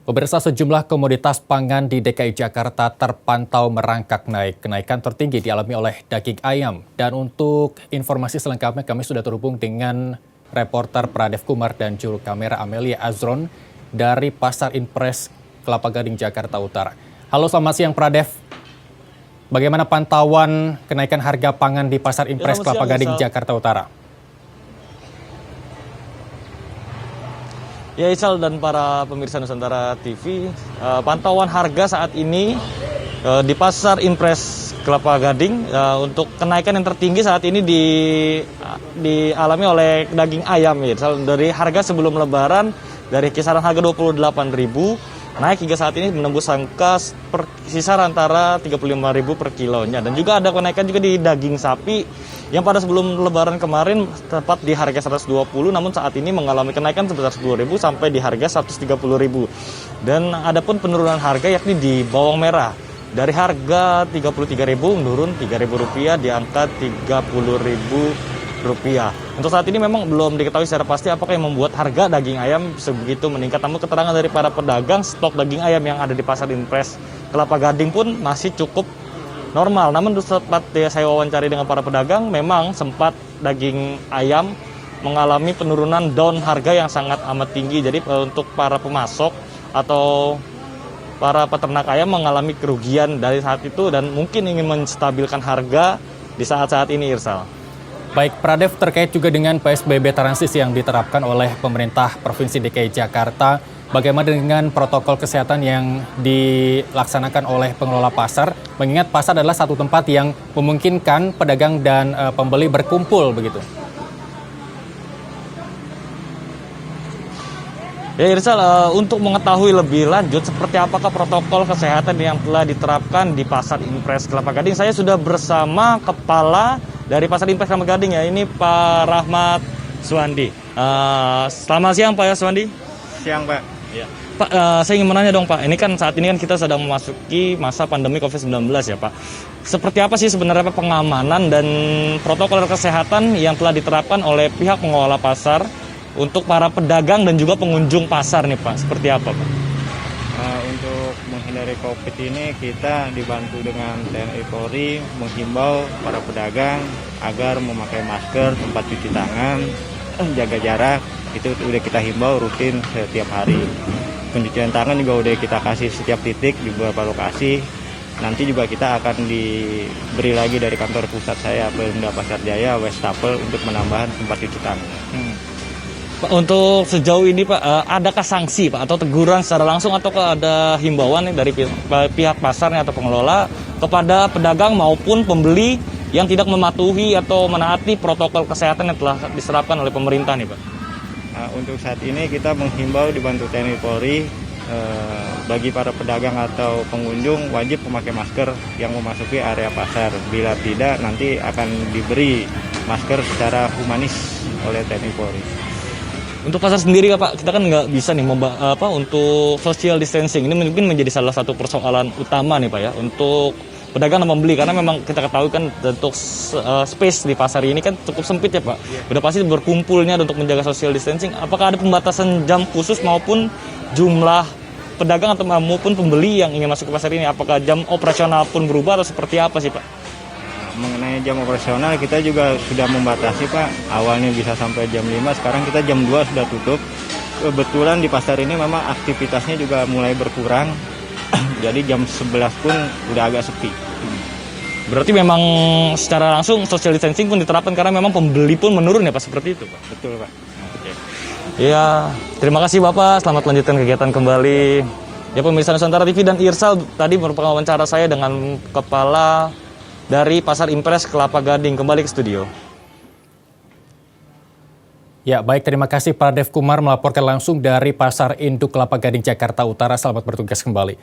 Pemirsa, sejumlah komoditas pangan di DKI Jakarta terpantau merangkak naik. Kenaikan tertinggi dialami oleh daging ayam. Dan untuk informasi selengkapnya kami sudah terhubung dengan reporter Pradev Kumar dan juru kamera Amelia Azron dari Pasar Impres Kelapa Gading, Jakarta Utara. Halo, selamat siang Pradev. Bagaimana pantauan kenaikan harga pangan di Pasar Impres Kelapa Gading, Jakarta Utara? Ya, Isal dan para pemirsa Nusantara TV, pantauan harga saat ini di Pasar Impres Kelapa Gading untuk kenaikan yang tertinggi saat ini dialami oleh daging ayam. Ya. Isal, dari harga sebelum Lebaran dari kisaran harga 28.000 naik hingga saat ini menembus angka sisar antara 35.000 per kilonya. Dan juga ada kenaikan juga di daging sapi yang pada sebelum Lebaran kemarin tepat di harga 120, namun saat ini mengalami kenaikan sebesar 10.000 sampai di harga 130.000. Dan ada pun penurunan harga yakni di bawang merah. Dari harga 33.000 menurun Rp3.000 di angka Rp30.000. Untuk saat ini memang belum diketahui secara pasti apakah yang membuat harga daging ayam sebegitu meningkat. Namun keterangan dari para pedagang, stok daging ayam yang ada di Pasar Impres Kelapa Gading pun masih cukup normal. Namun sempat saya wawancari dengan para pedagang, memang sempat daging ayam mengalami penurunan down harga yang sangat amat tinggi. Jadi untuk para pemasok atau para peternak ayam mengalami kerugian dari saat itu dan mungkin ingin menstabilkan harga di saat-saat ini, Irsal. Baik, Pradev, terkait juga dengan PSBB transisi yang diterapkan oleh pemerintah Provinsi DKI Jakarta, bagaimana dengan protokol kesehatan yang dilaksanakan oleh pengelola pasar, mengingat pasar adalah satu tempat yang memungkinkan pedagang dan pembeli berkumpul begitu? Ya, Irsal, untuk mengetahui lebih lanjut seperti apakah protokol kesehatan yang telah diterapkan di Pasar Impres Kelapa Gading, saya sudah bersama Kepala dari Pasar Impres Kelapa Gading, ya, ini Pak Rahmat Suwandi. Selamat siang Pak ya, Suwandi. Siang Pak. Ya. Pak, saya ingin menanya dong Pak, ini kan saat ini kan kita sedang memasuki masa pandemi COVID-19 ya Pak. Seperti apa sih sebenarnya pengamanan dan protokol kesehatan yang telah diterapkan oleh pihak pengelola pasar untuk para pedagang dan juga pengunjung pasar nih Pak? Seperti apa Pak? Untuk menghindari COVID ini kita dibantu dengan TNI Polri menghimbau para pedagang agar memakai masker, tempat cuci tangan, jaga jarak. Itu udah kita himbau rutin setiap hari. Pencucian tangan juga udah kita kasih setiap titik di beberapa lokasi. Nanti juga kita akan diberi lagi dari kantor pusat saya, Pemda Pasar Jaya, Westafel untuk menambahkan tempat cuci tangan. Pak, untuk sejauh ini Pak, adakah sanksi Pak atau teguran secara langsung ataukah ada himbauan dari pihak pasarnya atau pengelola kepada pedagang maupun pembeli yang tidak mematuhi atau menaati protokol kesehatan yang telah diserapkan oleh pemerintah nih Pak? Untuk saat ini kita menghimbau dibantu TNI Polri bagi para pedagang atau pengunjung wajib memakai masker yang memasuki area pasar. Bila tidak, nanti akan diberi masker secara humanis oleh TNI Polri. Untuk pasar sendiri Pak, kita kan nggak bisa nih untuk social distancing. Ini mungkin menjadi salah satu persoalan utama nih Pak ya untuk pedagang dan pembeli, karena memang kita ketahui kan untuk space di pasar ini kan cukup sempit ya Pak. Udah pasti berkumpulnya untuk menjaga social distancing. Apakah ada pembatasan jam khusus maupun jumlah pedagang atau maupun pembeli yang ingin masuk ke pasar ini? Apakah jam operasional pun berubah atau seperti apa sih Pak? Mengenai jam operasional kita juga sudah membatasi Pak. Awalnya bisa sampai jam 5, sekarang kita jam 2 sudah tutup. Kebetulan di pasar ini memang aktivitasnya juga mulai berkurang. Jadi jam 11 pun udah agak sepi. Berarti memang secara langsung social distancing pun diterapkan karena memang pembeli pun menurun ya Pak, seperti itu Pak? Betul Pak. Oke. Ya, terima kasih Bapak. Selamat melanjutkan kegiatan kembali. Ya, pemirsa Nusantara TV dan Irsal, tadi merupakan wawancara saya dengan Kepala dari Pasar Impres Kelapa Gading. Kembali ke studio. Ya, baik, terima kasih Pradev Kumar melaporkan langsung dari Pasar Induk Kelapa Gading, Jakarta Utara. Selamat bertugas kembali.